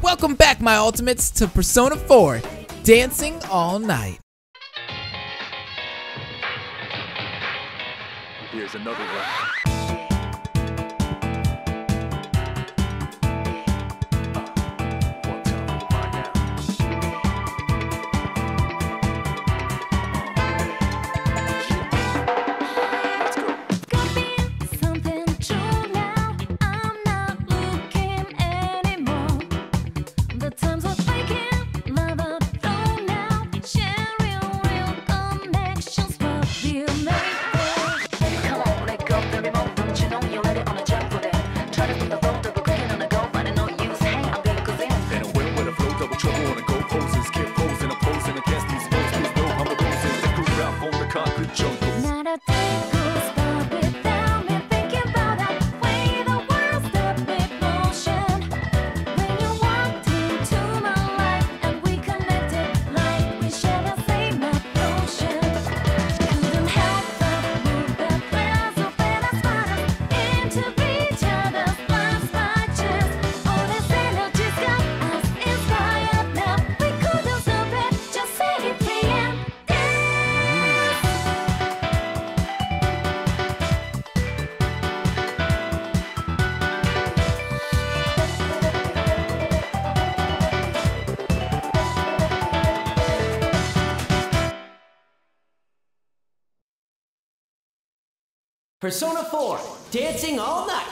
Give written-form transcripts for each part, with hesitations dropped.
Welcome back, my ultimates, to Persona 4, Dancing All Night. Here's another one. Persona 4, Dancing All Night.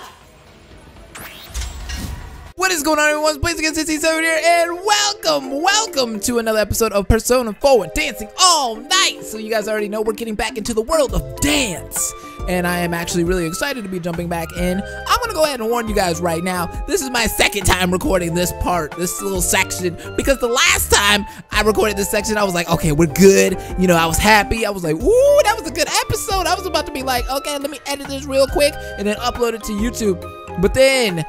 What is going on, everyone? Please again, 67 here, and welcome to another episode of Persona 4 Dancing All Night. So you guys already know we're getting back into the world of dance, and I am actually really excited to be jumping back in. I'm gonna go ahead and warn you guys right now, this is my second time recording this little section, because the last time I recorded this section, I was like, okay, we're good. You know, I was happy. I was like, ooh, that was a good episode. I was about to be like, okay, let me edit this real quick and then upload it to YouTube. But then,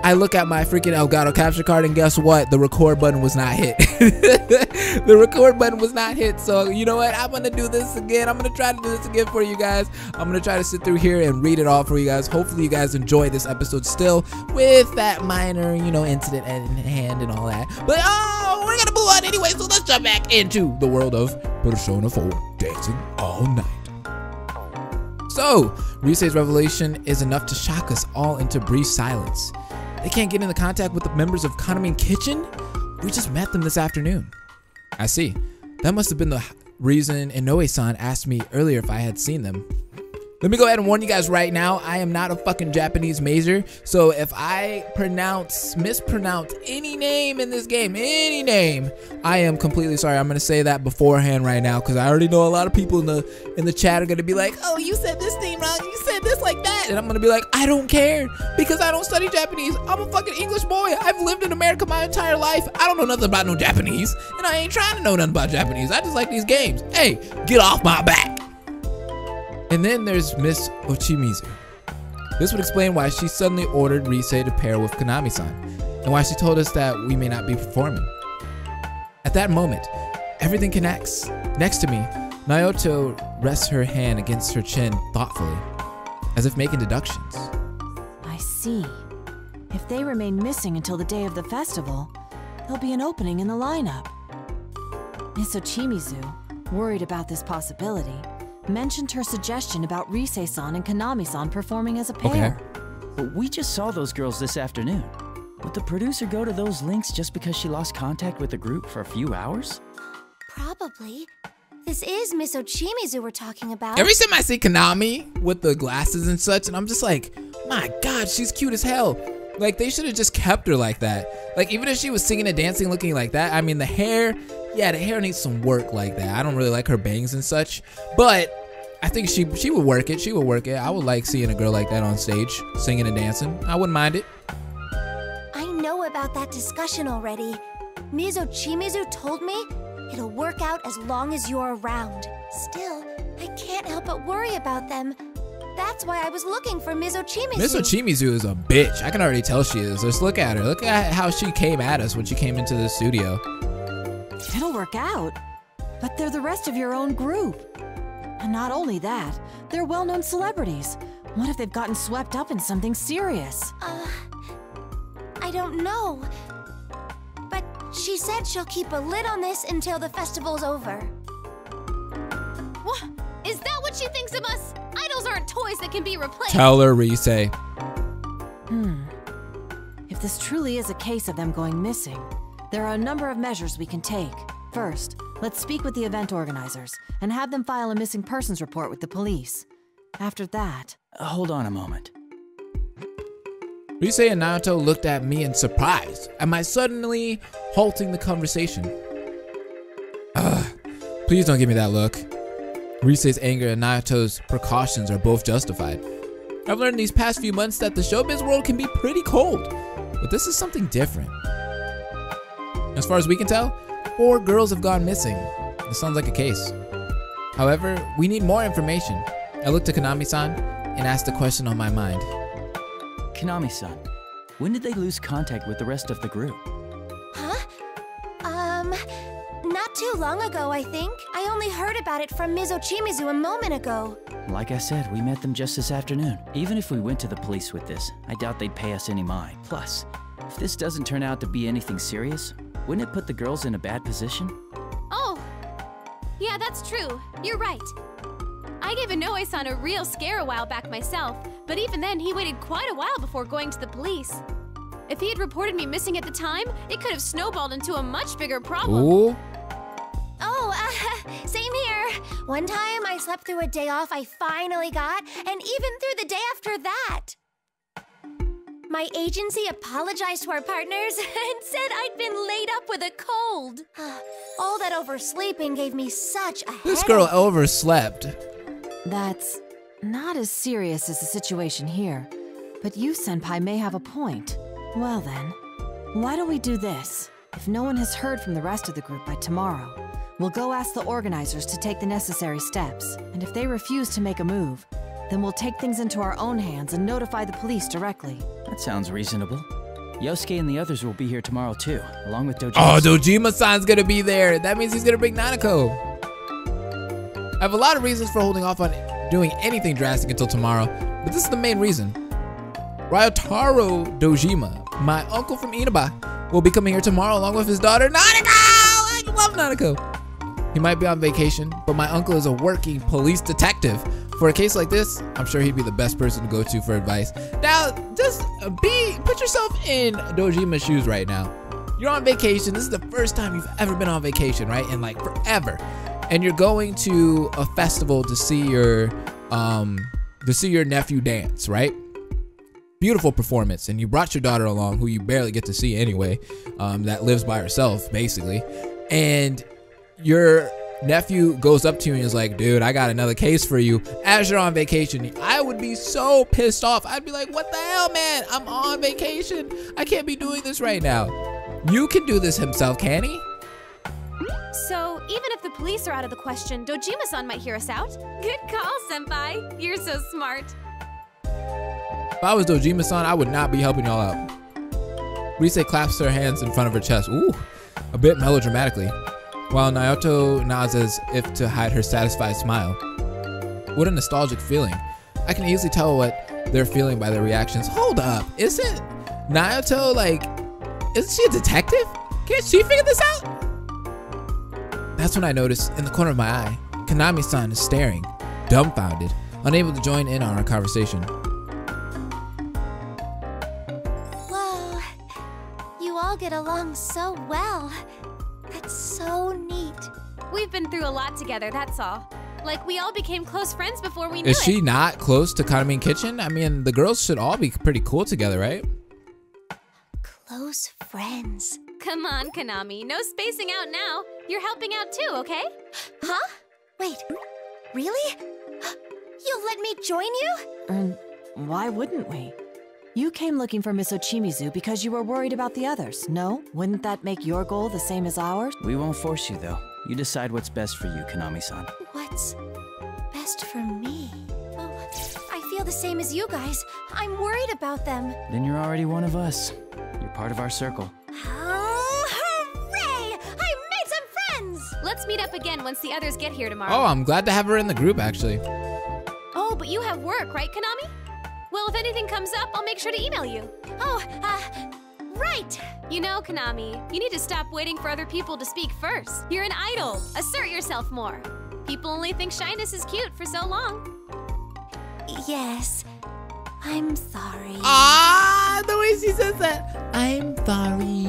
I look at my freaking Elgato capture card, and guess what? The record button was not hit. The record button was not hit. So you know what? I'm gonna do this again. I'm gonna try to do this again for you guys. I'm gonna try to sit through here and read it all for you guys. Hopefully you guys enjoy this episode still, with that minor, you know, incident in hand and all that. But we're gonna move on anyway. So let's jump back into the world of Persona 4 Dancing All Night. So Risei's revelation is enough to shock us all into brief silence. They can't get into contact with the members of Konami Kitchen? We just met them this afternoon. I see. That must have been the reason Inoue-san asked me earlier if I had seen them. Let me go ahead and warn you guys right now, I am not a fucking Japanese major, so if I mispronounce any name in this game, any name, I am completely sorry. I'm gonna say that beforehand right now, because I already know a lot of people in the chat are gonna be like, oh, you said this name wrong, you said this like that, and I'm gonna be like, I don't care, because I don't study Japanese. I'm a fucking English boy. I've lived in America my entire life. I don't know nothing about no Japanese, and I ain't trying to know nothing about Japanese. I just like these games. Hey, get off my back. And then there's Miss Ochimizu. This would explain why she suddenly ordered Risei to pair with Konami-san, and why she told us that we may not be performing. At that moment, everything connects. Next to me, Naoto rests her hand against her chin thoughtfully, as if making deductions. I see. If they remain missing until the day of the festival, there'll be an opening in the lineup. Miss Ochimizu, worried about this possibility, mentioned her suggestion about Risei-san and Konami-san performing as a pair. Okay. But we just saw those girls this afternoon. Would the producer go to those links just because she lost contact with the group for a few hours? Probably. This is Miss Ochimizu we're talking about. Every time I see Konami with the glasses and such, and I'm just like, my God, she's cute as hell. Like, they should have just kept her like that. Like, even if she was singing and dancing looking like that, I mean, the hair, yeah, the hair needs some work like that. I don't really like her bangs and such, but I think she would work it. She would work it. I would like seeing a girl like that on stage, singing and dancing. I wouldn't mind it. I know about that discussion already. Ms. Ochimizu told me it'll work out as long as you're around. Still, I can't help but worry about them. That's why I was looking for Ms. Ochimizu. Ms. Ochimizu is a bitch. I can already tell she is. Just look at her. Look at how she came at us when she came into the studio. It'll work out, but they're the rest of your own group. And not only that, they're well-known celebrities. What if they've gotten swept up in something serious? I don't know. But she said she'll keep a lid on this until the festival's over. What? Is that what she thinks of us? Idols aren't toys that can be replaced. Tell her, Rise. If this truly is a case of them going missing, there are a number of measures we can take. First, let's speak with the event organizers and have them file a missing persons report with the police. After that... Hold on a moment. Rise and Naoto looked at me in surprise at my suddenly halting the conversation. Please don't give me that look. Rise's anger and Naoto's precautions are both justified. I've learned these past few months that the showbiz world can be pretty cold, but this is something different. As far as we can tell, 4 girls have gone missing. This sounds like a case. However, we need more information. I looked to Konami-san and asked a question on my mind. Konami-san, when did they lose contact with the rest of the group? Huh? Not too long ago, I think. I only heard about it from Ms. Ochimizu a moment ago. Like I said, we met them just this afternoon. Even if we went to the police with this, I doubt they'd pay us any mind. Plus, if this doesn't turn out to be anything serious, wouldn't it put the girls in a bad position? Oh, yeah, that's true. You're right. I gave Inoue-san a real scare a while back myself, but even then he waited quite a while before going to the police. If he had reported me missing at the time, it could have snowballed into a much bigger problem. Ooh. Oh, same here. One time I slept through a day off I finally got, and even through the day after that. My agency apologized to our partners and said I'd been laid up with a cold. All that oversleeping gave me such a This headache. girl overslept. That's not as serious as the situation here, but you, Senpai, may have a point. Well then, why don't we do this? If no one has heard from the rest of the group by tomorrow, we'll go ask the organizers to take the necessary steps, and if they refuse to make a move, then we'll take things into our own hands and notify the police directly. That sounds reasonable. Yosuke and the others will be here tomorrow too, along with Dojima. Oh, Dojima-san's gonna be there. That means he's gonna bring Nanako. I have a lot of reasons for holding off on doing anything drastic until tomorrow, but this is the main reason. Ryotaro Dojima, my uncle from Inaba, will be coming here tomorrow along with his daughter, Nanako! I love Nanako. He might be on vacation, but my uncle is a working police detective. For a case like this, I'm sure he'd be the best person to go to for advice. Now, just put yourself in Dojima's shoes right now. You're on vacation. This is the first time you've ever been on vacation, right? In like forever. And you're going to a festival to see your nephew dance, right? Beautiful performance, and you brought your daughter along, who you barely get to see anyway, that lives by herself basically, and your nephew goes up to you and is like, dude, I got another case for you as you're on vacation. I would be so pissed off. I'd be like, what the hell, man? I'm on vacation. I can't be doing this right now. You can do this himself, can he? So, even if the police are out of the question, Dojima-san might hear us out. Good call, Senpai. You're so smart. If I was Dojima-san, I would not be helping y'all out. Rise claps her hands in front of her chest, ooh, a bit melodramatically, while Naoto nods as if to hide her satisfied smile. What a nostalgic feeling. I can easily tell what they're feeling by their reactions. Hold up, isn't Naoto isn't she a detective? Can't she figure this out? That's when I noticed, in the corner of my eye, Konami-san is staring, dumbfounded, unable to join in on our conversation. Whoa, you all get along so well. That's so neat. We've been through a lot together, that's all. Like, we all became close friends before we knew Is it. she not close to Kanami and Kitchen? I mean, the girls should all be pretty cool together, right? Close friends. Come on, Konami. No spacing out now. You're helping out too, okay? Huh? Wait, really? You'll let me join you? Why wouldn't we? You came looking for Miss Ochimizu because you were worried about the others, no? Wouldn't that make your goal the same as ours? We won't force you though. You decide what's best for you, Konami-san. What's best for me? Oh, I feel the same as you guys. I'm worried about them. Then you're already one of us. You're part of our circle. Oh, hooray! I made some friends! Let's meet up again once the others get here tomorrow. Oh, I'm glad to have her in the group, actually. Oh, but you have work, right, Konami? Well, if anything comes up, I'll make sure to email you. Oh, Right! You know, Konami, you need to stop waiting for other people to speak first. You're an idol. Assert yourself more. People only think shyness is cute for so long. Yes, I'm sorry. Ah, the way she says that. I'm sorry.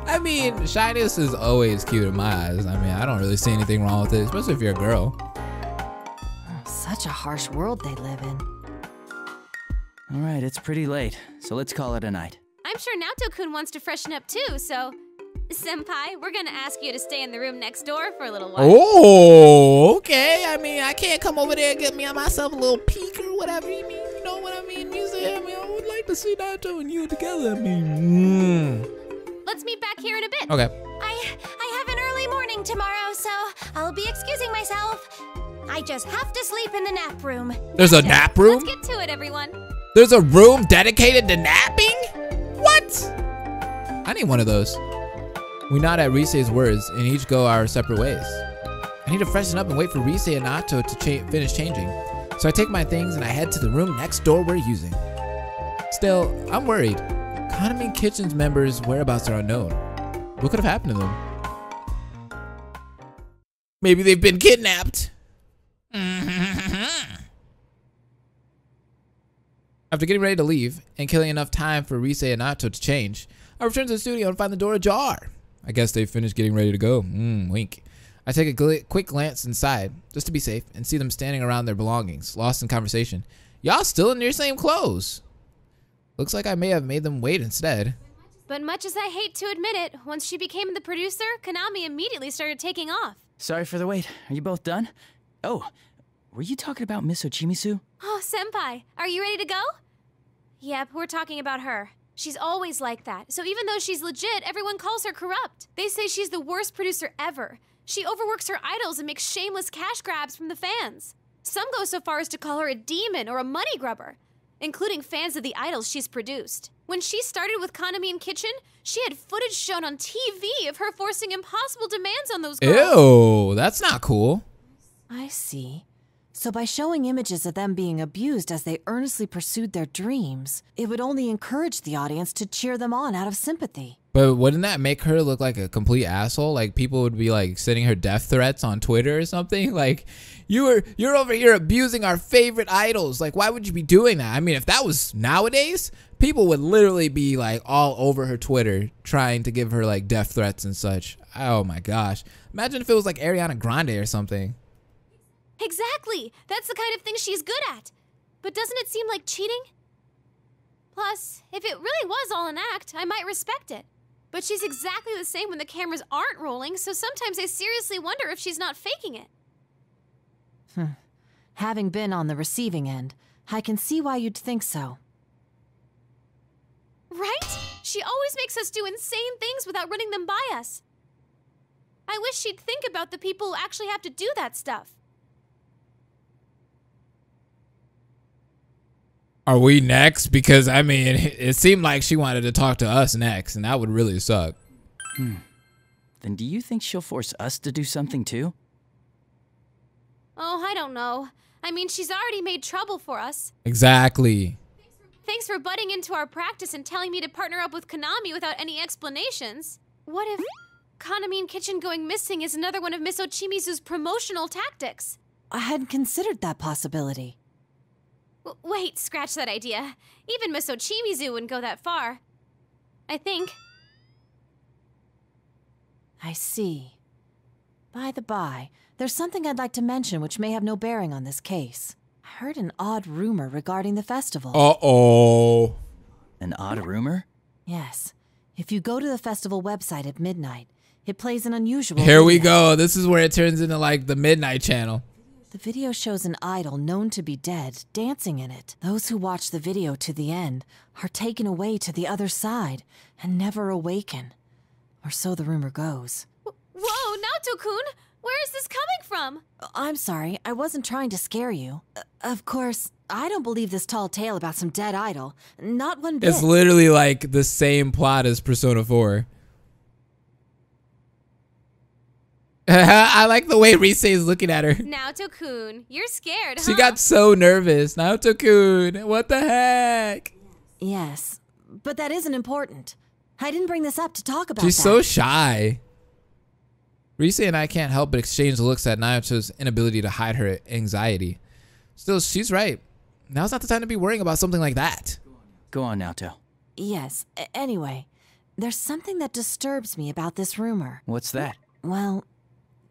I mean, shyness is always cute in my eyes. I mean, I don't really see anything wrong with it, especially if you're a girl. Such a harsh world they live in. All right, it's pretty late, so let's call it a night. I'm sure Naoto-kun wants to freshen up too, so... Senpai, we're gonna ask you to stay in the room next door for a little while. Oh, okay. I mean, I can't come over there and get me on myself a little peek or whatever you mean. You know what I mean? You say, I mean, I would like to see Naruto and you together. I mean, Let's meet back here in a bit. Okay. I have an early morning tomorrow, so I'll be excusing myself. I just have to sleep in the nap room. There's a nap room? Let's get to it, everyone. There's a room dedicated to napping? What? I need one of those. We nod at Risei's words and each go our separate ways. I need to freshen up and wait for Risei and Nato to finish changing. So I take my things and I head to the room next door we're using. Still, I'm worried. Konami Kitchen's members' whereabouts are unknown. What could have happened to them? Maybe they've been kidnapped. After getting ready to leave and killing enough time for Risei and Nato to change, I return to the studio and find the door ajar. I guess they finished getting ready to go. Wink. I take a quick glance inside, just to be safe, and see them standing around their belongings, lost in conversation. Y'all still in your same clothes. Looks like I may have made them wait instead. But much as I hate to admit it, once she became the producer, Konami immediately started taking off. Sorry for the wait. Are you both done? Oh, were you talking about Miss Ochimizu? Oh, Senpai, are you ready to go? Yep, we're talking about her. She's always like that, so even though she's legit, everyone calls her corrupt. They say she's the worst producer ever. She overworks her idols and makes shameless cash grabs from the fans. Some go so far as to call her a demon or a money grubber, including fans of the idols she's produced. When she started with Konami in Kitchen, she had footage shown on TV of her forcing impossible demands on those girls. Ew, that's not cool. I see. So by showing images of them being abused as they earnestly pursued their dreams, it would only encourage the audience to cheer them on out of sympathy. But wouldn't that make her look like a complete asshole? Like people would be like sending her death threats on Twitter or something. Like you're over here abusing our favorite idols. Like why would you be doing that? I mean, if that was nowadays, people would literally be like all over her Twitter trying to give her like death threats and such. Oh my gosh. Imagine if it was like Ariana Grande or something. Exactly! That's the kind of thing she's good at. But doesn't it seem like cheating? Plus, if it really was all an act, I might respect it. But she's exactly the same when the cameras aren't rolling, so sometimes I seriously wonder if she's not faking it. Having been on the receiving end, I can see why you'd think so. Right? She always makes us do insane things without running them by us. I wish she'd think about the people who actually have to do that stuff. Are we next? Because, I mean, it seemed like she wanted to talk to us next, and that would really suck. Then do you think she'll force us to do something too? Oh, I don't know. I mean, she's already made trouble for us. Exactly. Thanks for butting into our practice and telling me to partner up with Konami without any explanations. What if Konami in Kitchen going missing is another one of Miss Ochimizu's promotional tactics? I hadn't considered that possibility. Wait, scratch that idea. Even Miss Ochimizu wouldn't go that far. I think. I see. By the by, there's something I'd like to mention which may have no bearing on this case. I heard an odd rumor regarding the festival. Uh-oh. An odd rumor? Yes. If you go to the festival website at midnight, it plays an unusual Here we video. go. This is where it turns into like the Midnight Channel. The video shows an idol known to be dead dancing in it. Those who watch the video to the end are taken away to the other side and never awaken. Or so the rumor goes. Whoa, Naoto-kun! Where is this coming from? I'm sorry, I wasn't trying to scare you. Of course, I don't believe this tall tale about some dead idol. Not one bit. It's literally like the same plot as Persona 4. I like the way Risei is looking at her. Naoto-kun, you're scared, huh? She got so nervous. Naoto-kun, what the heck? Yes, but that isn't important. I didn't bring this up to talk about She's that. so shy. Rise and I can't help but exchange looks at Nayato's inability to hide her anxiety. Still, she's right. Now's not the time to be worrying about something like that. Go on, Naoto. Yes, anyway, there's something that disturbs me about this rumor. What's that? Well,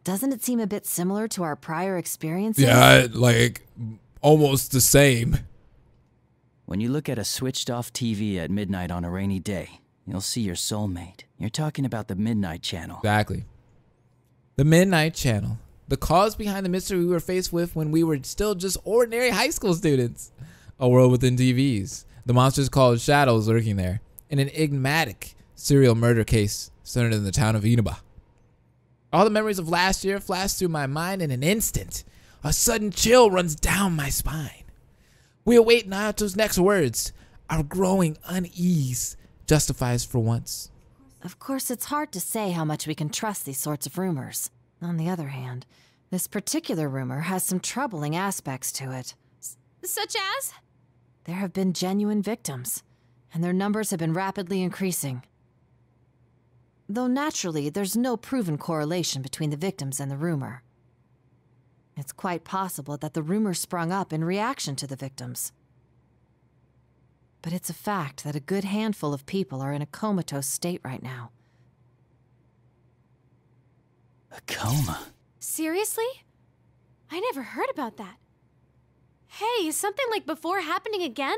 doesn't it seem a bit similar to our prior experiences? Yeah, like almost the same. When you look at a switched-off TV at midnight on a rainy day, you'll see your soulmate. You're talking about the Midnight Channel. Exactly. The Midnight Channel. The cause behind the mystery we were faced with when we were still just ordinary high school students. A world within TVs. The monsters called shadows lurking there. And an enigmatic serial murder case centered in the town of Inaba. All the memories of last year flash through my mind in an instant. A sudden chill runs down my spine. We await Nayato's next words. Our growing unease justifies for once. Of course, it's hard to say how much we can trust these sorts of rumors. On the other hand, this particular rumor has some troubling aspects to it. Such as? There have been genuine victims, and their numbers have been rapidly increasing. Though naturally, there's no proven correlation between the victims and the rumor. It's quite possible that the rumor sprung up in reaction to the victims. But it's a fact that a good handful of people are in a comatose state right now. A coma? Seriously? I never heard about that. Hey, is something like before happening again?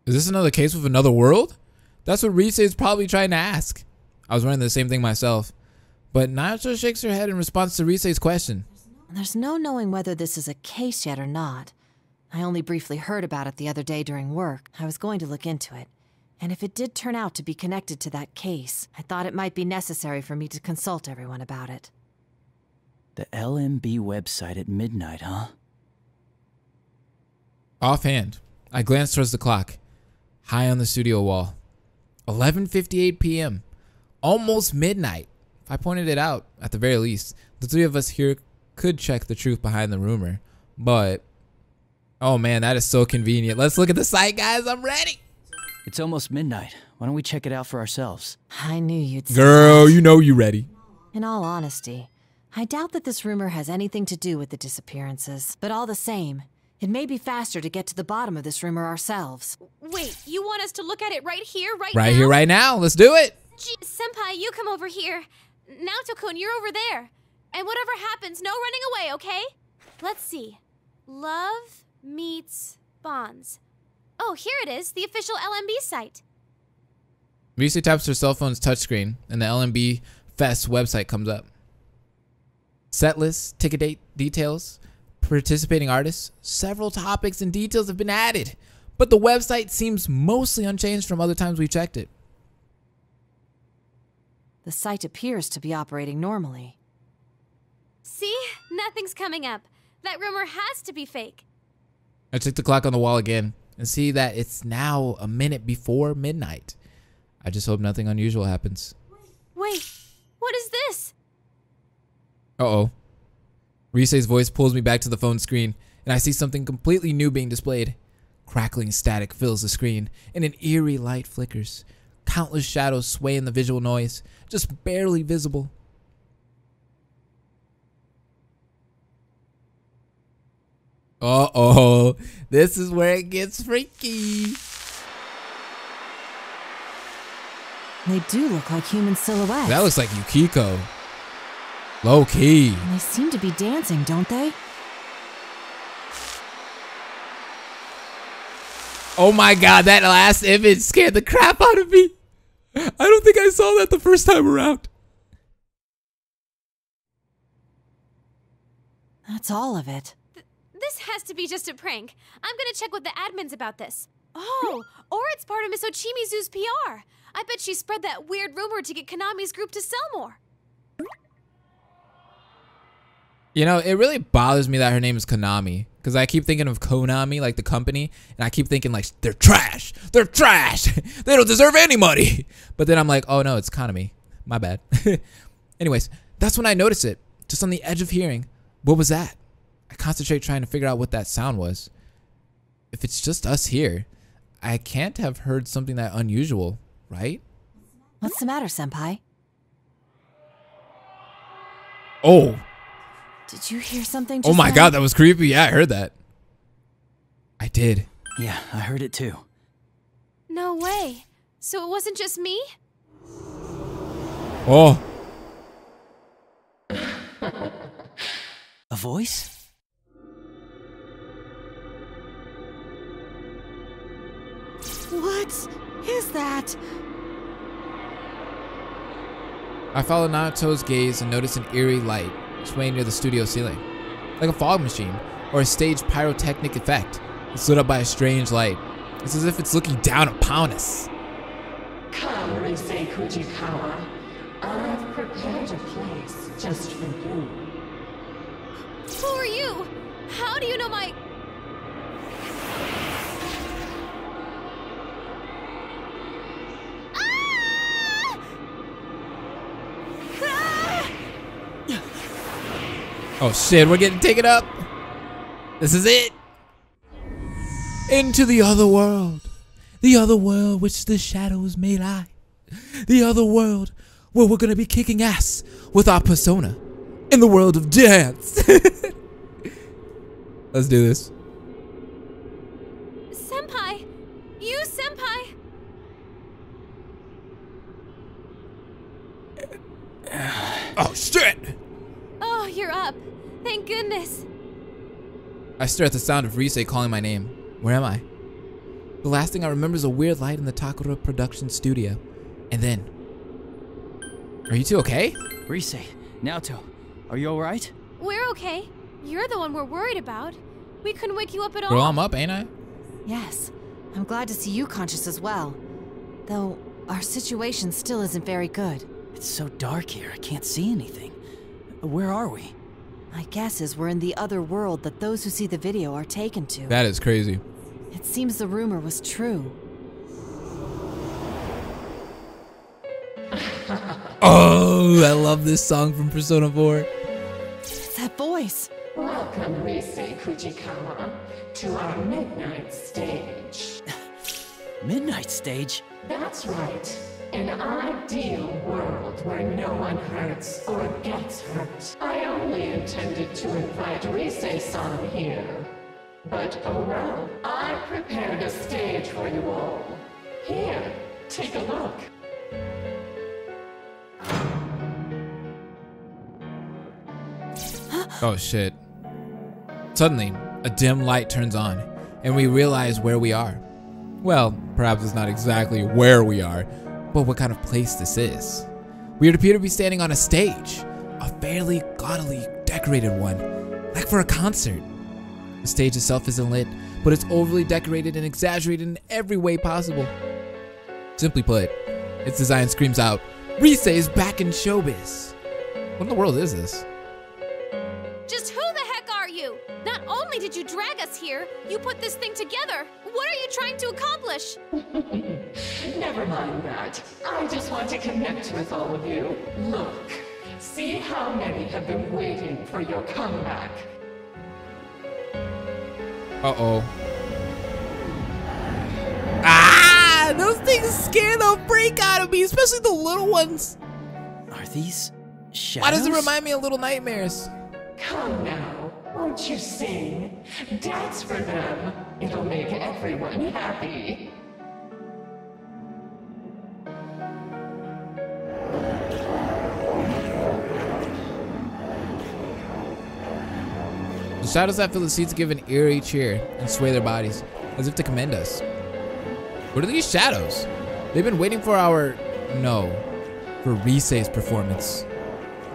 Is this another case with another world? That's what Rise is probably trying to ask. I was wondering the same thing myself. But Naoto shakes her head in response to Rise's question. There's no knowing whether this is a case yet or not. I only briefly heard about it the other day during work. I was going to look into it. And if it did turn out to be connected to that case, I thought it might be necessary for me to consult everyone about it. The LMB website at midnight, huh? Offhand, I glanced towards the clock. High on the studio wall. 11:58 p.m. Almost midnight. If I pointed it out, at the very least, the three of us here could check the truth behind the rumor. But, oh man, that is so convenient. Let's look at the site, guys. I'm ready. It's almost midnight. Why don't we check it out for ourselves? I knew you'd say Girl, that. you know you ready. In all honesty, I doubt that this rumor has anything to do with the disappearances. But all the same, it may be faster to get to the bottom of this rumor ourselves. Wait, you want us to look at it right here, right now? Right here, right now. Let's do it. Gee, Senpai, you come over here. Naoto-kun, you're over there. And whatever happens, no running away, okay? Let's see. Love meets bonds. Oh, here it is, the official LMB site. Rise taps her cell phone's touchscreen, and the LMB Fest website comes up. Set lists, ticket date details, participating artists, several topics and details have been added, but the website seems mostly unchanged from other times we checked it. The site appears to be operating normally. See? Nothing's coming up. That rumor has to be fake. I check the clock on the wall again and see that it's now a minute before midnight. I just hope nothing unusual happens. Wait, what is this? Uh-oh. Rise's voice pulls me back to the phone screen, and I see something completely new being displayed. Crackling static fills the screen, and an eerie light flickers. Countless shadows sway in the visual noise, just barely visible. Uh-oh. This is where it gets freaky. They do look like human silhouettes. That looks like Yukiko. Low key. And they seem to be dancing, don't they? Oh my god, that last image scared the crap out of me. I don't think I saw that the first time around. That's all of it. This has to be just a prank. I'm gonna check with the admins about this. Oh, or it's part of Miss Ochimizu's PR. I bet she spread that weird rumor to get Konami's group to sell more. You know, it really bothers me that her name is Konami. Because I keep thinking of Konami, like the company. And I keep thinking like, they're trash. They're trash. They don't deserve any money. But then I'm like, oh no, it's Konami. My bad. Anyways, that's when I noticed it. Just on the edge of hearing. What was that? I concentrate trying to figure out what that sound was. If it's just us here, I can't have heard something that unusual, right? What's the matter, Senpai? Oh. Did you hear something just Oh my now? god, that was creepy. Yeah, I heard that. I did. Yeah, I heard it too. No way. So it wasn't just me? Oh. A voice? What is that? I followed Naruto's gaze and noticed an eerie light swaying near the studio ceiling. Like a fog machine or a staged pyrotechnic effect. It's lit up by a strange light. It's as if it's looking down upon us. Come, Risei Kujikawa. I've prepared a place just for you. Who are you? How do you know my... Ah! Ah! Oh shit, we're getting taken up. This is it. Into the other world. The other world which the shadows may lie. The other world where we're gonna be kicking ass with our persona. In the world of dance. Let's do this. Senpai! You, Senpai! Oh shit! Oh, you're up. Thank goodness. I stare at the sound of Risei calling my name. Where am I? The last thing I remember is a weird light in the Takura production studio. And then... Are you two okay? Risei, Naoto, are you alright? We're okay. You're the one we're worried about. We couldn't wake you up at all. Girl, I'm up, ain't I? Yes. I'm glad to see you conscious as well. Though, our situation still isn't very good. It's so dark here, I can't see anything. Where are we? My guess is we're in the other world that those who see the video are taken to. That is crazy. It seems the rumor was true. Oh, I love this song from Persona 4. It's that voice. Welcome, Risei Kujikawa, to our midnight stage. Midnight stage? That's right. An ideal world where no one hurts or gets hurt. I only intended to invite Risei-san here. But oh well, I prepared a stage for you all. Here, take a look. Oh shit. Suddenly, a dim light turns on, and we realize where we are. Well, perhaps it's not exactly where we are, but what kind of place this is. We would appear to be standing on a stage, a fairly gaudily decorated one, like for a concert. The stage itself isn't lit, but it's overly decorated and exaggerated in every way possible. Simply put, its design screams out, Risei is back in showbiz. What in the world is this? Just who the heck are you? Not only did you drag us here, you put this thing together. What are you trying to accomplish? Never mind that. I just want to connect with all of you. Look, see how many have been waiting for your comeback. Uh-oh. Ah! Those things scare the freak out of me, especially the little ones. Are these shadows? Why does it remind me of Little Nightmares? Come now, won't you sing? Dance for them. It'll make everyone happy. The shadows that fill the seats give an eerie cheer and sway their bodies, as if to commend us. What are these shadows? They've been waiting for for Risei's performance.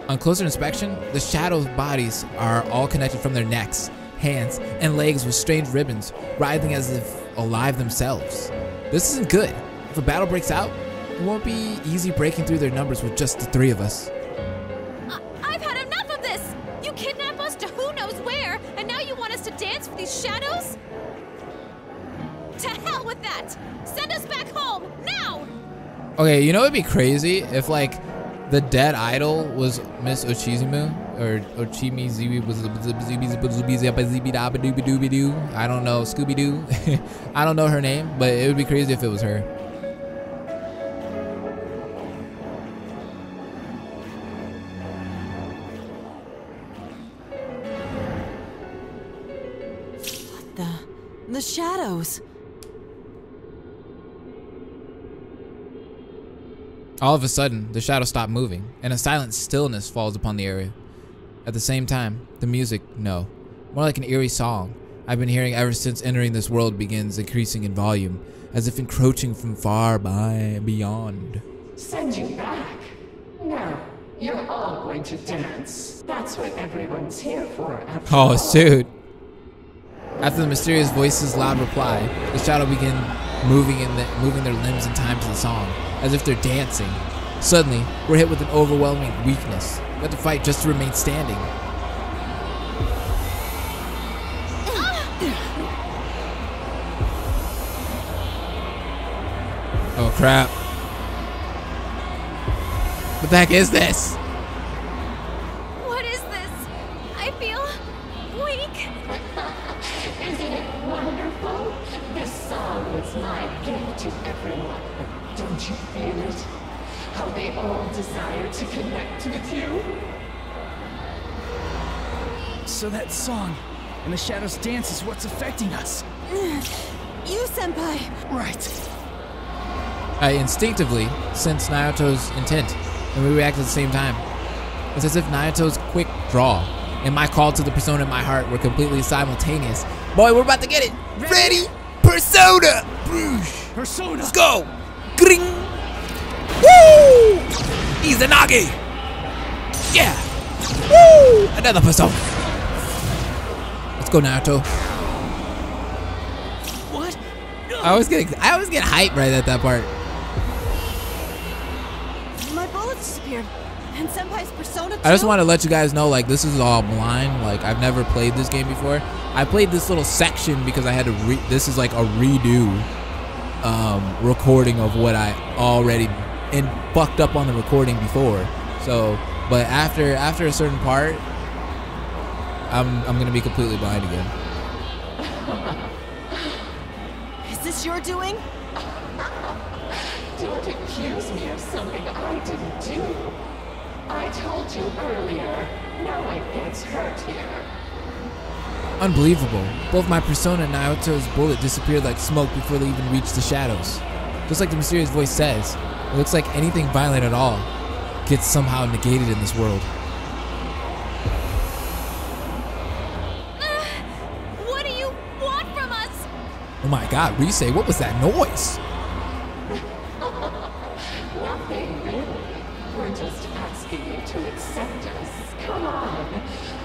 On closer inspection, the shadows' bodies are all connected from their necks, hands, and legs with strange ribbons, writhing as if alive themselves. This isn't good. If a battle breaks out, it won't be easy breaking through their numbers with just the three of us. I've had enough of this! You kidnap us to who knows where, and now you want us to dance for these shadows? To hell with that! Send us back home, now! Okay, you know it'd be crazy if like The dead idol was Miss Ochizumu, or Ochimizu. I don't know, Scooby-Doo. I don't know her name, but it would be crazy if it was her. The shadows. All of a sudden, the shadows stop moving, and a silent stillness falls upon the area. At the same time, the music, no, more like an eerie song I've been hearing ever since entering this world begins increasing in volume, as if encroaching from far beyond. Send you back? No, you're all going to dance. That's what everyone's here for, after all. Oh, shoot. After the mysterious voice's loud reply, the shadow begin moving their limbs in time to the song, as if they're dancing. Suddenly, we're hit with an overwhelming weakness. We have to fight just to remain standing. Oh crap. What the heck is this? What is this? I feel weak. Isn't it wonderful? This song was my gift to everyone. Don't you feel it? How they all desire to connect with you? So that song and the shadows dance is what's affecting us. You, Senpai! Right. I instinctively sense Nayato's intent, and we react at the same time. It's as if Nayato's quick draw and my call to the persona in my heart were completely simultaneous. Boy, we're about to get it. Ready? Persona! Persona! Let's go! Gring! Woo! Izanagi! Yeah! Woo! Another persona! Let's go, Naruto. What? I always get hyped right at that part. My bullets disappeared. And Senpai's persona too? I just want to let you guys know, like, this is all blind. Like, I've never played this game before. I played this little section because I had to this is like a redo recording of what I already fucked up on the recording before. So, but after a certain part, I'm gonna be completely blind again. Is this your doing? Don't accuse me of something I didn't do. I told you earlier, no one gets hurt here. Unbelievable. Both my persona and Naoto's bullet disappeared like smoke before they even reached the shadows. Just like the mysterious voice says, it looks like anything violent at all gets somehow negated in this world. What do you want from us? Oh my god, Rise, what was that noise? Nothing really. We're just asking you to accept us. Come on.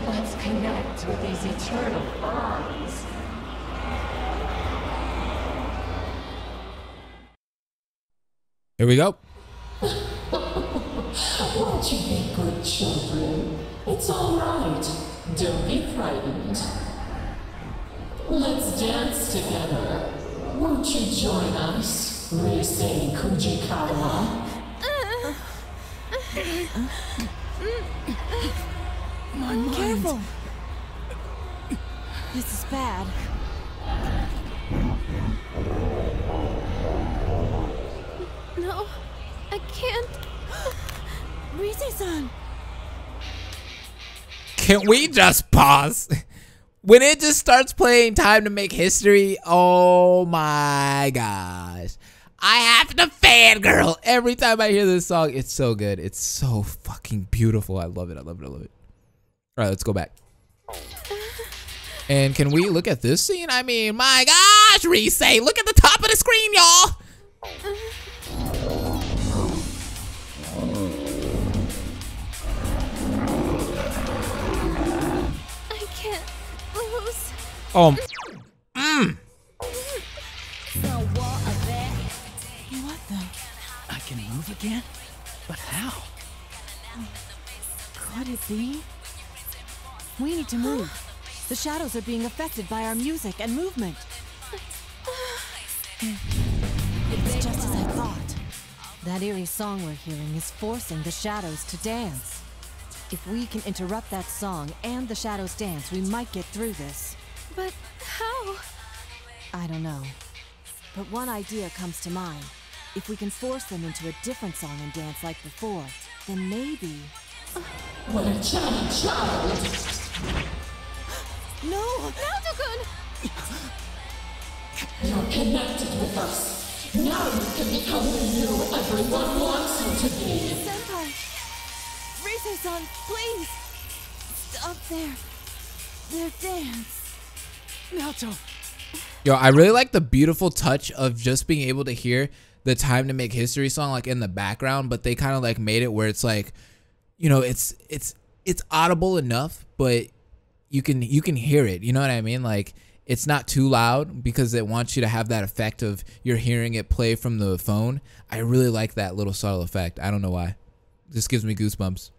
Let's connect with these eternal bonds. Here we go. Won't you be good children? It's all right. Don't be frightened. Let's dance together. Won't you join us, Risei Kujikawa? My mind. Careful! This is bad. No, I can't. Rise-san! Can we just pause? When it just starts playing Time to Make History, oh my gosh. I have to fangirl every time I hear this song. It's so good. It's so fucking beautiful. I love it. I love it. I love it. All right, let's go back. And can we look at this scene? I mean, my gosh, Rise, look at the top of the screen, y'all. I can't lose. Oh, What the? I can move again? But how? Could it be? We need to move. The shadows are being affected by our music and movement. It's just as I thought. That eerie song we're hearing is forcing the shadows to dance. If we can interrupt that song and the shadows dance, we might get through this. But how? I don't know. But one idea comes to mind. If we can force them into a different song and dance like before, then maybe... What a child! No! Naoto-kun! You're connected with us. Now you can become the you everyone wants you to be. Senpai! Rise-san, please! Stop their dance. Naoto! Yo, I really like the beautiful touch of just being able to hear the Time to Make History song like in the background, but they kind of like made it where it's like, you know, it's audible enough, but you can hear it. You know what I mean? Like it's not too loud because it wants you to have that effect of you're hearing it play from the phone. I really like that little subtle effect. I don't know why. This gives me goosebumps.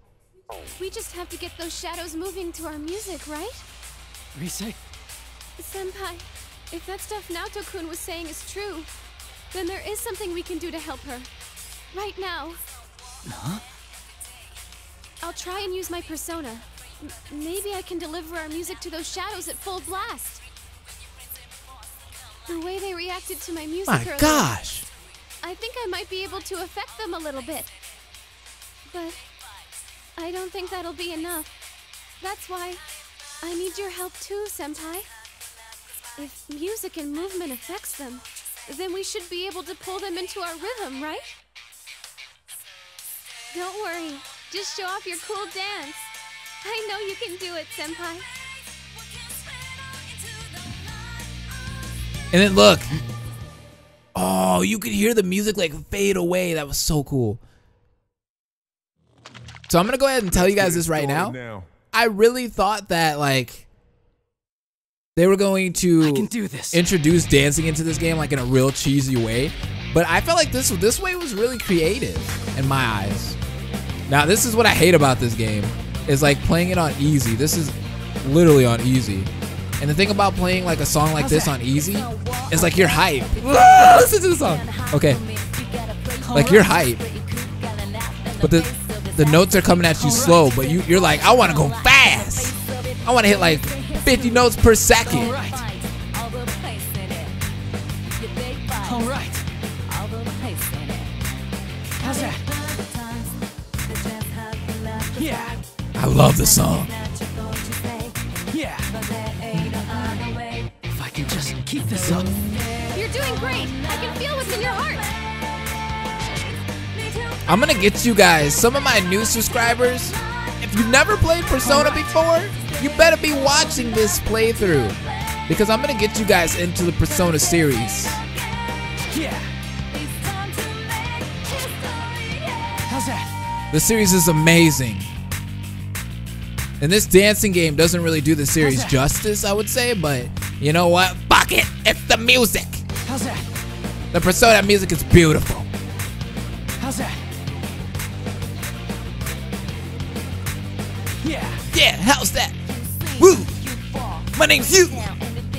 We just have to get those shadows moving to our music, right? Rise? Senpai, if that stuff Naoto-kun was saying is true, then there is something we can do to help her. Right now. Huh? I'll try and use my persona. Maybe I can deliver our music to those shadows at full blast. The way they reacted to my music My earlier, gosh. I think I might be able to affect them a little bit. But I don't think that'll be enough. That's why I need your help too, Senpai. If music and movement affects them, then we should be able to pull them into our rhythm, right? Don't worry. Just show off your cool dance. I know you can do it, Senpai. And then look. Oh, you could hear the music like fade away. That was so cool. So I'm going to go ahead and tell you guys this right now. I really thought that like they were going to I can do this. Introduce dancing into this game like in a real cheesy way. But I felt like this way was really creative in my eyes. Now, this is what I hate about this game. Is like playing it on easy. This is literally on easy. And the thing about playing like a song like this on easy is like you're hype. Listen to the song. Okay. Like you're hype. But the notes are coming at you slow, but you're like, I want to go fast. I want to hit like 50 notes per second. All right. All right. How's that? Yeah. I love the song. Yeah. If I can just keep this up. You're doing great. I can feel what's in your heart. I'm gonna get you guys, some of my new subscribers. If you've never played Persona before, you better be watching this playthrough because I'm gonna get you guys into the Persona series. Yeah. How's that? The series is amazing. And this dancing game doesn't really do the series justice, I would say, but you know what? Fuck it. It's the music. How's that? The Persona music is beautiful. How's that? Yeah. Yeah, how's that? Woo! My name's you.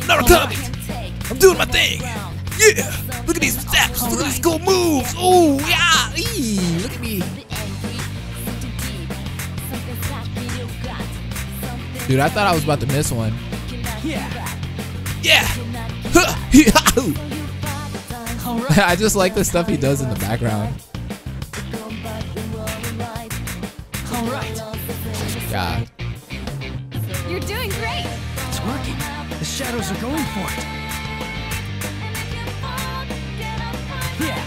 Narukami. I'm doing my thing. Yeah. Look at these steps. Look at these cool moves. Oh, yeah. Eee. Look at me. Dude, I thought I was about to miss one. Yeah. Yeah. All right. I just like the stuff he does in the background. All right. God. You're doing great. It's working. The shadows are going for it. Yeah.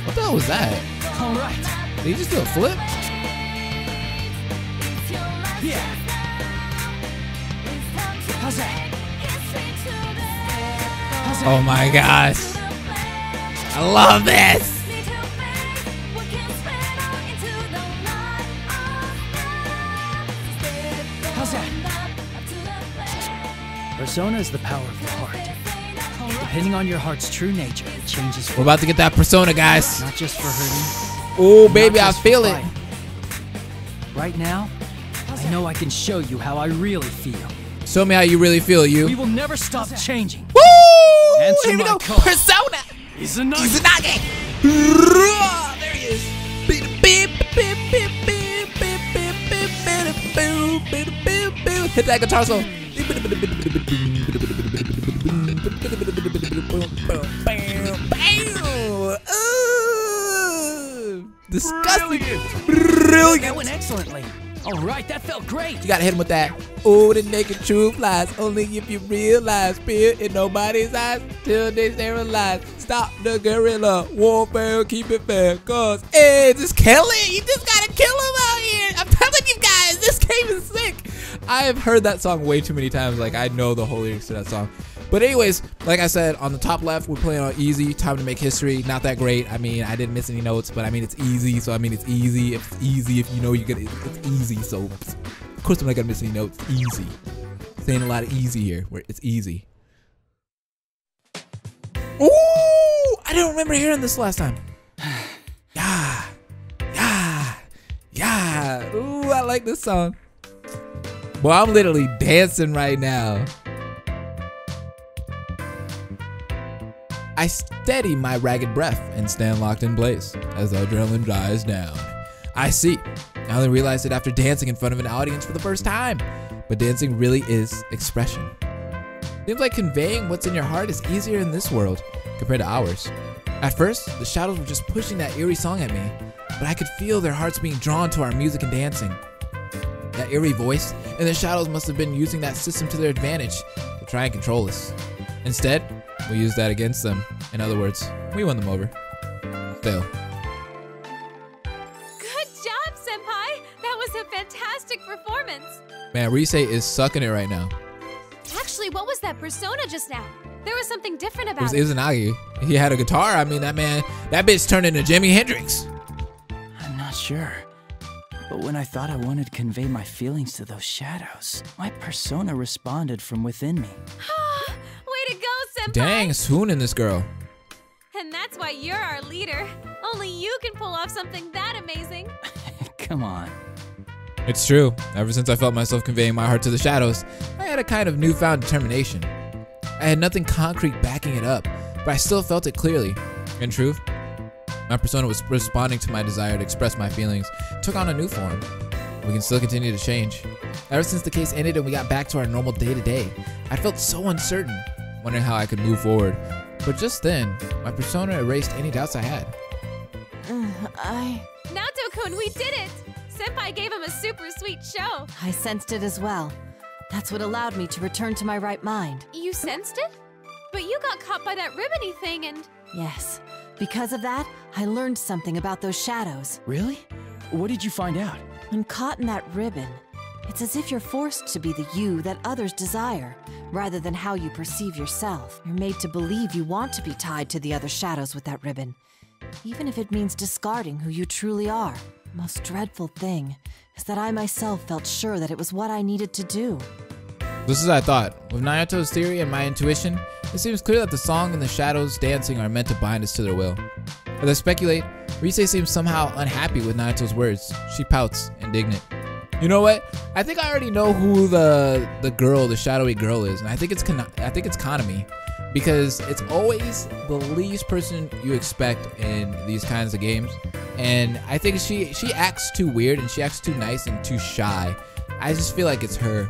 What the hell was that? All right. Did he just do a flip? Yeah. How's that? How's that? Oh my gosh. I love this. How's that? Persona is the power of the heart. Depending on your heart's true nature, it changes for We're about to get that Persona, guys. not just for hurting. Oh, baby, not I just feel for it. fighting. Right now, I know I can show you how I really feel. Show me how you really feel, We you. will never stop changing. Woo! Answer Here we my go. call. Persona. Izanagi! There he is! Hit that guitar solo. Disgusting. Brilliant. That went excellently. All right, that felt great. You gotta hit him with that. Oh, the naked truth lies only if you realize. Fear in nobody's eyes till they sterilize. Stop the guerrilla warfare, keep it fair. Cause, hey, just kill it. You just gotta kill him out here. I'm telling you guys, this game is sick. I have heard that song way too many times. Like, I know the whole lyrics to that song. But anyways, like I said, on the top left, we're playing on easy, time to make history. Not that great. I mean, I didn't miss any notes, but I mean, it's easy. So, I mean, it's easy. If it's easy, if you know you're gonna, it's easy. So, of course, I'm not gonna miss any notes. Easy. Saying a lot of easy here, where it's easy. Ooh! I don't remember hearing this last time. Yeah. Yeah. Yeah. Ooh, I like this song. Boy, I'm literally dancing right now. I steady my ragged breath and stand locked in place as the adrenaline dries down. I see. I only realized it after dancing in front of an audience for the first time. But dancing really is expression. Seems like conveying what's in your heart is easier in this world compared to ours. At first, the shadows were just pushing that eerie song at me, but I could feel their hearts being drawn to our music and dancing. That eerie voice and the shadows must have been using that system to their advantage to try and control us. Instead, we used that against them. In other words, we won them over. Still. Good job, Senpai! That was a fantastic performance! Man, Rise is sucking it right now. Actually, what was that persona just now? There was something different It about was it. Izanagi. He had a guitar. I mean, that bitch turned into Jimi Hendrix. I'm not sure. But when I thought I wanted to convey my feelings to those shadows, my persona responded from within me. Way to go, Senpai! Dang, swooning this girl. And that's why you're our leader. Only you can pull off something that amazing. Come on. It's true. Ever since I felt myself conveying my heart to the shadows, I had a kind of newfound determination. I had nothing concrete backing it up, but I still felt it clearly. In truth, my persona was responding to my desire to express my feelings. It took on a new form. We can still continue to change. Ever since the case ended and we got back to our normal day-to-day, I felt so uncertain, wondering how I could move forward. But just then, my persona erased any doubts I had. Naoto-kun, we did it! Senpai gave him a super sweet show. I sensed it as well. That's what allowed me to return to my right mind. You sensed it? But you got caught by that ribbony thing and... Yes. Because of that, I learned something about those shadows. Really? What did you find out? When caught in that ribbon, it's as if you're forced to be the you that others desire, rather than how you perceive yourself. You're made to believe you want to be tied to the other shadows with that ribbon, even if it means discarding who you truly are. The most dreadful thing is that I myself felt sure that it was what I needed to do. This is what I thought. With Naoto's theory and my intuition, it seems clear that the song and the shadows dancing are meant to bind us to their will. As I speculate, Rise seems somehow unhappy with Naoto's words. She pouts, indignant. You know what? I think I already know who the girl, the shadowy girl is, and I think it's Kanami, because it's always the least person you expect in these kinds of games, and I think she acts too weird and she acts too nice and too shy. I just feel like it's her.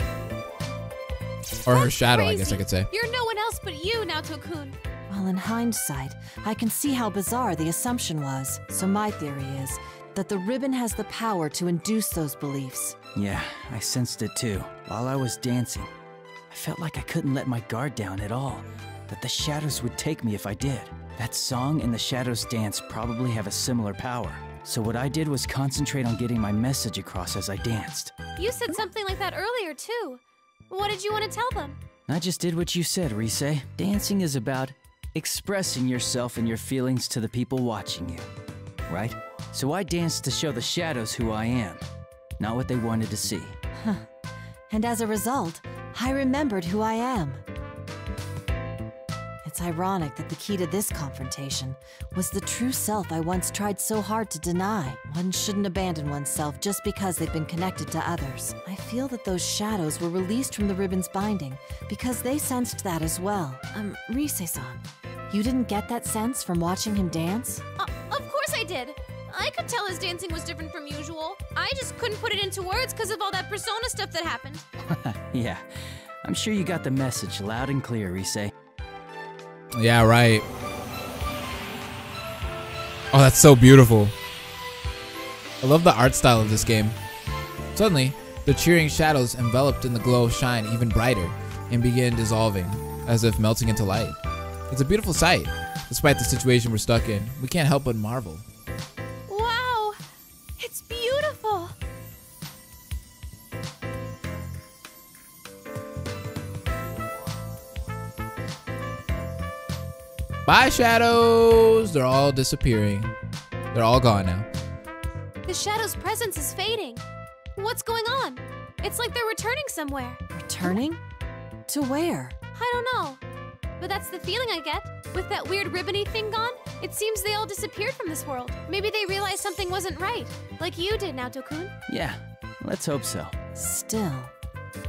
Or her shadow, crazy. I guess I could say. You're no one else but you, Naoto-kun. Well, in hindsight, I can see how bizarre the assumption was. So my theory is that the ribbon has the power to induce those beliefs. Yeah, I sensed it too. While I was dancing, I felt like I couldn't let my guard down at all, that the shadows would take me if I did. That song and the shadows dance probably have a similar power. So what I did was concentrate on getting my message across as I danced. You said something like that earlier, too. What did you want to tell them? I just did what you said, Rise. Dancing is about expressing yourself and your feelings to the people watching you, right? So I danced to show the shadows who I am, not what they wanted to see. Huh. And as a result, I remembered who I am. It's ironic that the key to this confrontation was the true self I once tried so hard to deny. One shouldn't abandon oneself just because they've been connected to others. I feel that those shadows were released from the ribbon's binding because they sensed that as well. Rise-san, You didn't get that sense from watching him dance? Of course I did. I could tell his dancing was different from usual. I just couldn't put it into words because of all that persona stuff that happened. Yeah, I'm sure you got the message loud and clear, Rise. Yeah, right. Oh, that's so beautiful. I love the art style of this game. Suddenly, the cheering shadows enveloped in the glow shine even brighter and begin dissolving, as if melting into light. It's a beautiful sight. Despite the situation we're stuck in, we can't help but marvel. Wow, it's beautiful. Bye, shadows! They're all disappearing. They're all gone now. The shadow's presence is fading. What's going on? It's like they're returning somewhere. Returning? To where? I don't know. But that's the feeling I get. With that weird ribbony thing gone, it seems they all disappeared from this world. Maybe they realized something wasn't right, like you did, Naoto-kun. Yeah, let's hope so. Still,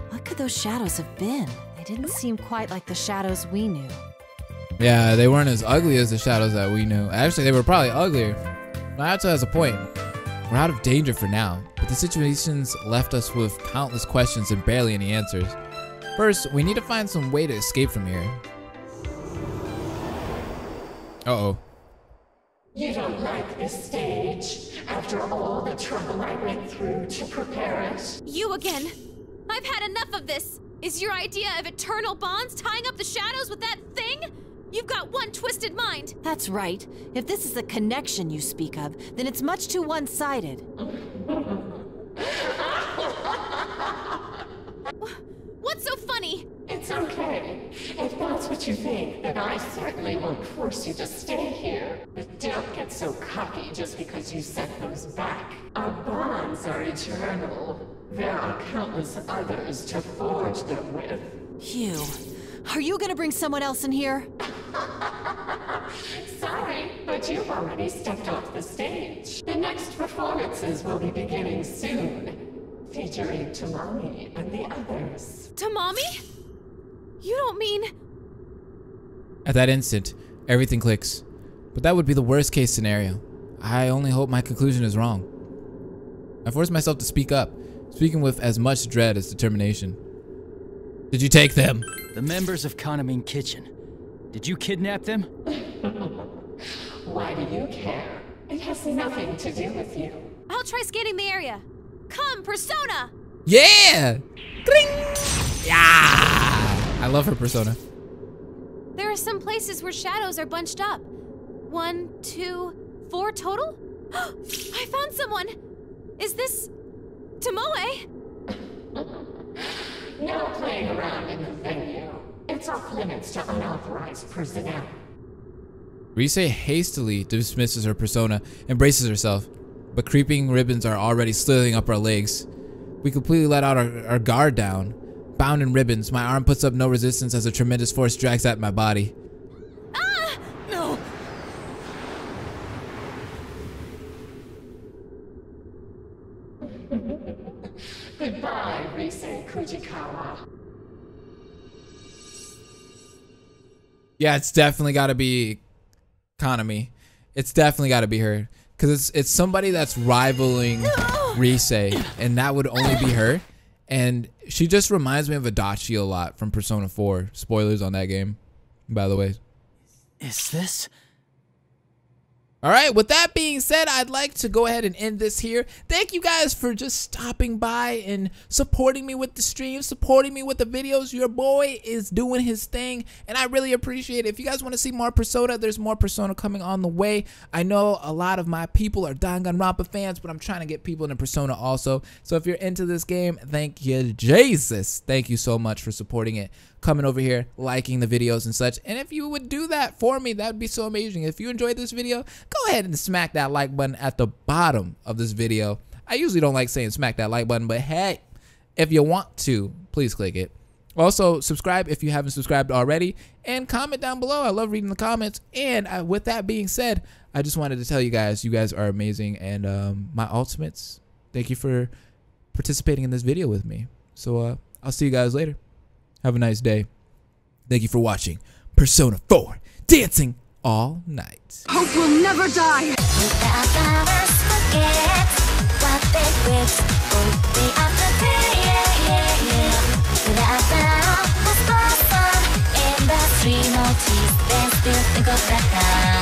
what could those shadows have been? They didn't seem quite like the shadows we knew. Yeah, they weren't as ugly as the shadows that we knew. Actually, they were probably uglier. Naoto has a point. We're out of danger for now, but the situations left us with countless questions and barely any answers. First, we need to find some way to escape from here. Uh-oh. You don't like this stage, after all the trouble I went through to prepare it? You again. I've had enough of this. Is your idea of eternal bonds tying up the shadows with that thing? You've got one twisted mind. That's right. If this is the connection you speak of, then it's much too one-sided. What's so funny? It's okay. If that's what you think, then I certainly won't force you to stay here. But don't get so cocky just because you sent those back. Our bonds are eternal. There are countless others to forge them with. Hugh, are you gonna bring someone else in here? Sorry, but you've already stepped off the stage. The next performances will be beginning soon, featuring Tamami and the others. Tamami? You don't mean... At that instant, everything clicks. But that would be the worst case scenario. I only hope my conclusion is wrong. I forced myself to speak up, speaking with as much dread as determination. Did you take them? The members of Kanamine Kitchen. Did you kidnap them? Why do you care? It has nothing to do with you. I'll try scanning the area. Come, Persona! Yeah! Cling! Yeah! I love her persona. There are some places where shadows are bunched up. 1, 2, 4 total? I found someone! Is this... Tomoe? No playing around in the venue. It's off limits to unauthorized personnel. Rise hastily dismisses her persona and braces herself, but creeping ribbons are already slithering up our legs. We completely let out our guard down. Bound in ribbons, my arm puts up no resistance as a tremendous force drags at my body. Ah! No! Goodbye, Rise Kujikawa. Yeah, it's definitely got to be Kanami. It's definitely got to be her, because it's somebody that's rivaling Rise, and that would only be her. And she just reminds me of Adachi a lot from Persona 4. Spoilers on that game, by the way. Is this? All right, with that being said, I'd like to go ahead and end this here. Thank you guys for just stopping by and supporting me with the stream, supporting me with the videos. Your boy is doing his thing, and I really appreciate it. If you guys want to see more Persona, there's more Persona coming on the way. I know a lot of my people are Danganronpa fans, but I'm trying to get people into Persona also. So if you're into this game, thank you, Jesus. Thank you so much for supporting it, coming over here, liking the videos and such. And if you would do that for me, that would be so amazing. If you enjoyed this video, go ahead and smack that like button at the bottom of this video. I usually don't like saying smack that like button, but hey, if you want to, please click it. Also, subscribe if you haven't subscribed already, and comment down below. I love reading the comments. And with that being said, I just wanted to tell you guys are amazing. And my ultimates, thank you for participating in this video with me. So I'll see you guys later. Have a nice day. Thank you for watching Persona 4 dancing all night. Hope will never die. Still think of that time.